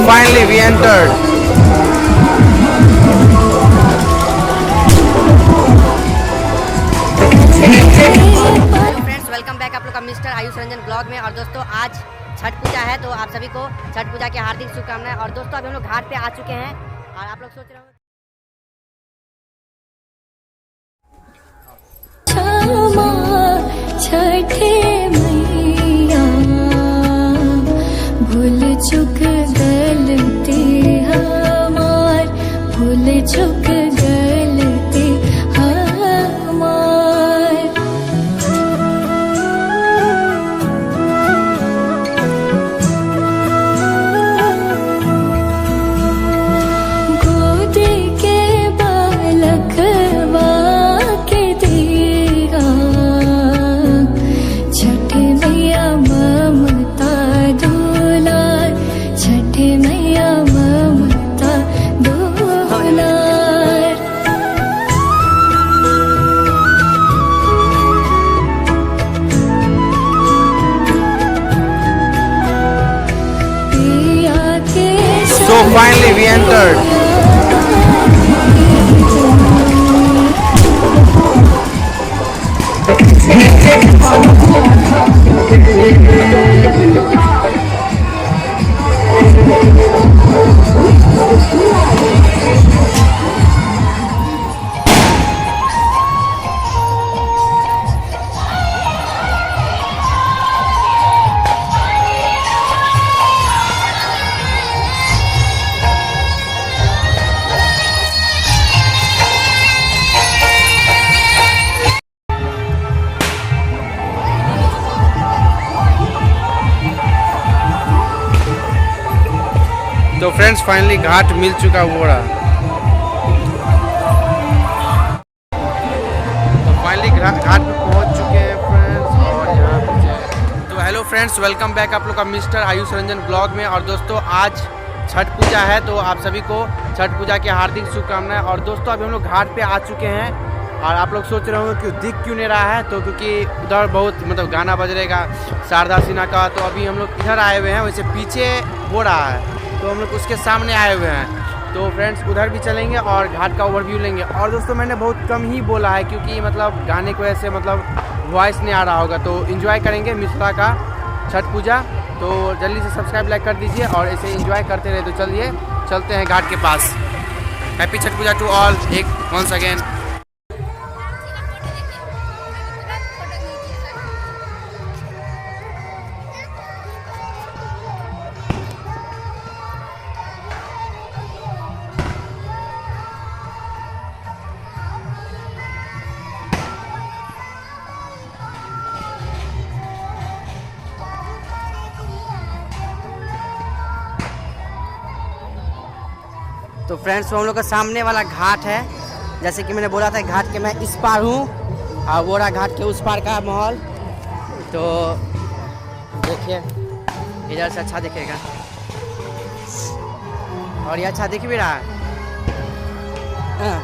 finally we entered. Friends welcome back आप लोग का मिस्टर आयुष रंजन ब्लॉग में। और दोस्तों आज छठ पूजा है तो आप सभी को छठ पूजा की हार्दिक शुभकामनाएं। और दोस्तों अभी हम लोग घाट पे आ चुके हैं और आप लोग सोच रहे होंगे छठे मैया भूल चुक गलती हमार, भूल चुक गलती हमार। गोद के बालकवा के दिया छठे मैया ममता दुलार, छठे मैया ममता दुलार। पिया के So finally we entered. तो फ्रेंड्स फाइनली घाट मिल चुका बोरा। तो फाइनली घाट पे पहुंच चुके हैं फ्रेंड्स। और यहाँ पे तो हेलो फ्रेंड्स वेलकम बैक आप लोग का मिस्टर आयुष रंजन ब्लॉग में। और दोस्तों आज छठ पूजा है तो आप सभी को छठ पूजा की हार्दिक शुभकामनाएं। और दोस्तों अभी हम लोग घाट पे आ चुके हैं और आप लोग सोच रहे होंगे कि दिख क्यों नहीं रहा है, तो क्योंकि उधर बहुत मतलब गाना बज रहेगा शारदा सिन्हा का, तो अभी हम लोग इधर आए हुए हैं। वैसे पीछे हो रहा है तो हम लोग उसके सामने आए हुए हैं। तो फ्रेंड्स उधर भी चलेंगे और घाट का ओवरव्यू लेंगे। और दोस्तों मैंने बहुत कम ही बोला है क्योंकि मतलब गाने की वजह से मतलब वॉइस नहीं आ रहा होगा, तो इन्जॉय करेंगे मिश्रा का छठ पूजा। तो जल्दी से सब्सक्राइब लाइक कर दीजिए और ऐसे एंजॉय करते रहे। तो चलिए चलते हैं घाट के पास। Happy Chhath Puja to all once again. तो फ्रेंड्स हम लोग का सामने वाला घाट है। जैसे कि मैंने बोला था घाट के मैं इस पार हूँ और वो रहा घाट के उस पार का माहौल। तो देखिए इधर से अच्छा दिखेगा और ये अच्छा दिख भी रहा है। हाँ।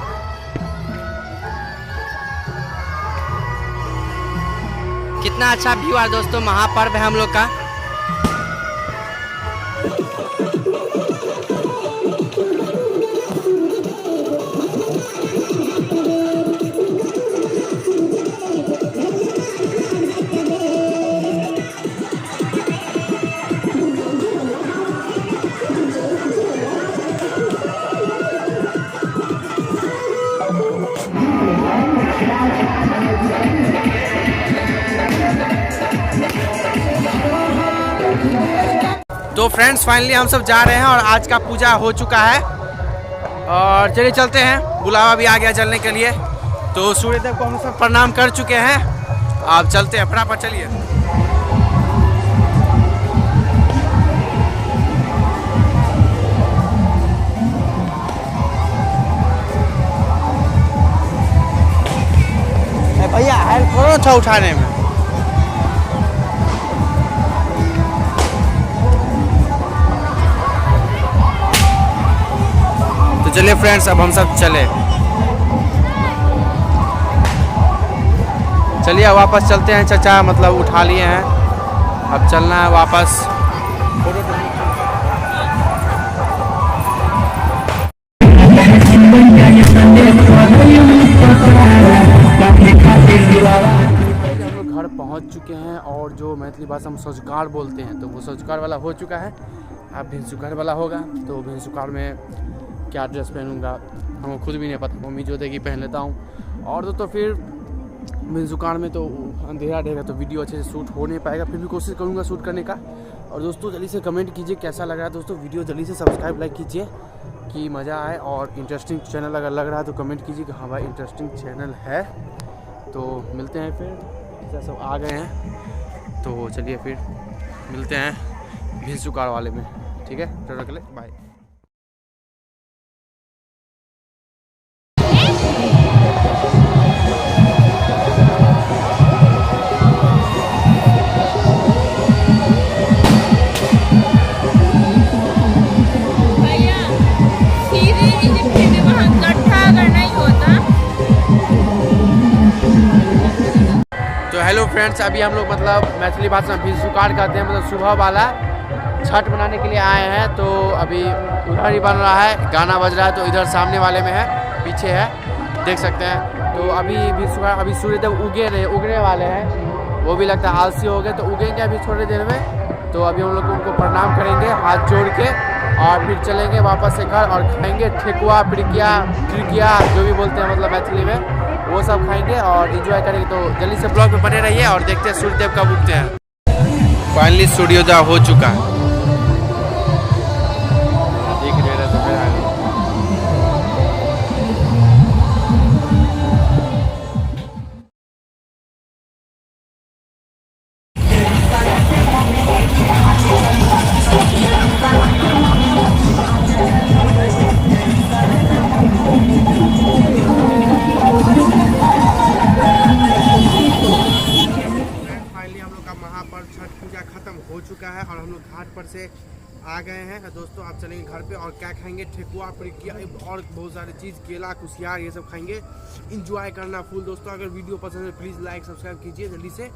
कितना अच्छा व्यू है दोस्तों, महापर्व है हम लोग का। तो फ्रेंड्स फाइनली हम सब जा रहे हैं और आज का पूजा हो चुका है और चलिए चलते हैं। बुलावा भी आ गया चलने के लिए। तो सूर्यदेव को हम सब प्रणाम कर चुके हैं। आप चलते हैं फटाफट चलिए। भैया हेल्प करो था उठाने में। चलिए फ्रेंड्स अब हम सब चले। चलिए वापस चलते हैं। चाचा मतलब उठा लिए हैं, अब चलना है वापस। पहुंच चुके हैं और जो मैथिली भाषा में सौचकार बोलते हैं तो वो सौचकार वाला हो चुका है। अब भिनसुकार वाला होगा, तो भिनसुकार में क्या ड्रेस पहनूंगा हमको खुद भी नहीं पता, मम्मी जो देगी पहन लेता हूँ। और तो फिर भिनसुकार में तो अंधेरा रहेगा तो वीडियो अच्छे से शूट हो नहीं पाएगा, फिर भी कोशिश करूँगा शूट करने का। और दोस्तों जल्दी से कमेंट कीजिए कैसा लग रहा है दोस्तों वीडियो, जल्दी से सब्सक्राइब लाइक कीजिए कि मज़ा आए। और इंटरेस्टिंग चैनल अगर लग रहा है तो कमेंट कीजिए कि हाँ भाई इंटरेस्टिंग चैनल है। तो मिलते हैं फिर, ऐसा सब आ गए हैं तो चलिए फिर मिलते हैं भिनसुकार वाले में, ठीक है। तो रख ले, बाय। तो हेलो फ्रेंड्स, अभी हम लोग मतलब मैथिली भाषा में भिनसुकार कहते हैं, मतलब सुबह वाला छठ मनाने के लिए आए हैं। तो अभी उधर ही बन रहा है, गाना बज रहा है, तो इधर सामने वाले में है, पीछे है, देख सकते हैं। तो अभी भिनसुकार, अभी सूर्यदेव उगने वाले हैं, वो भी लगता है आलसी हो गए, तो उगेंगे अभी थोड़ी देर में। तो अभी हम लोग उनको प्रणाम करेंगे हाथ जोड़ के और फिर चलेंगे वापस से घर और खाएंगे ठेकुआ पिड़किया जो भी बोलते हैं मतलब मैथिली में, वो सब खाएंगे और एंजॉय करेंगे। तो जल्दी से ब्लॉग में बने रहिए और देखते हैं सूर्यदेव कब उगते हैं। फाइनली सूर्योदय हो चुका है, देख रहे तो महापर्व छठ पूजा खत्म हो चुका है और हम लोग घाट पर से आ गए हैं। दोस्तों आप चलेंगे घर पे और क्या खाएंगे, ठेकुआ पिड़किया और बहुत सारी चीज़, केला कुशियार ये सब खाएंगे, इंजॉय करना फुल। दोस्तों अगर वीडियो पसंद है प्लीज़ लाइक सब्सक्राइब कीजिए जल्दी से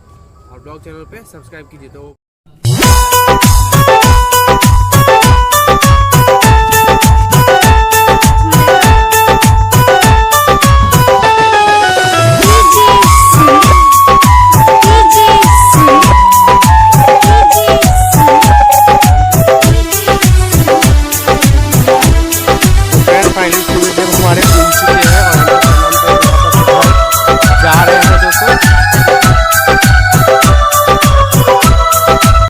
और ब्लॉग चैनल पे सब्सक्राइब कीजिए। तो